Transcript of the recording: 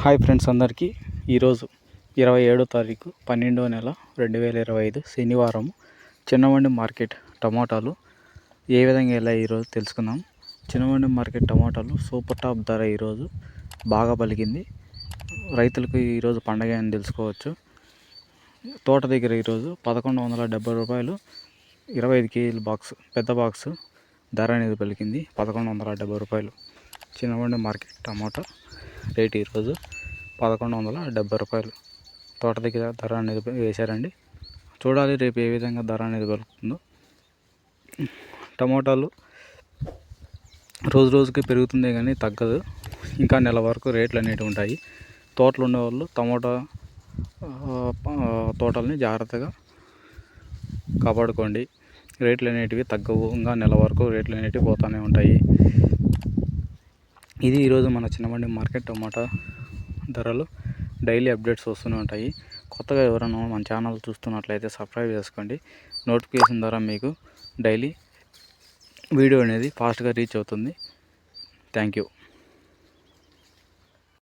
Hi friends అందరికీ ఈరోజు 27వ తారీఖు 12వ నెల 2025 శనివారం చిన్నమండి మార్కెట్ టమాటాలు ఏ విధంగా ఎలా ఈరోజు తెలుసుకుందాం. చిన్నమండి మార్కెట్ టమాటాలు సూపర్ టాప్ ధర ఈరోజు బాగా పలికింది. రైతులకు ఈరోజు పండగ అని తెలుసుకోవచ్చు. తోట దగ్గర ఈరోజు 1170 రూపాయలు 25 కేజీల బాక్స్ పెద్ద బాక్స్ ధర అనేది పలికింది. 1170 రూపాయలు చిన్నమండి మార్కెట్ టమాటా రేట్ ఈరోజు 1170 రూపాయలు తోట దగ్గర ధర అనేది వేశారండి. చూడాలి రేపు ఏ విధంగా ధర అనేది పలుకుతుందో. టమోటాలు రోజు రోజుకి పెరుగుతుంది కానీ తగ్గదు. ఇంకా నెల వరకు రేట్లు అనేవి ఉంటాయి. తోటలు ఉండేవాళ్ళు టమోటా తోటల్ని జాగ్రత్తగా కాపాడుకోండి. రేట్లు అనేటివి తగ్గవు. ఇంకా నెల వరకు రేట్లు అనేటివి పోతూనే ఉంటాయి. ఇది ఈరోజు మన చిన్నమండి మార్కెట్ టమాటా ధరలు డైలీ అప్డేట్స్ వస్తూనే ఉంటాయి. కొత్తగా ఎవరైనా మన ఛానల్ చూస్తున్నట్లయితే సబ్స్క్రైబ్ చేసుకోండి. నోటిఫికేషన్ ద్వారా మీకు డైలీ వీడియో అనేది ఫాస్ట్గా రీచ్ అవుతుంది. Thank you.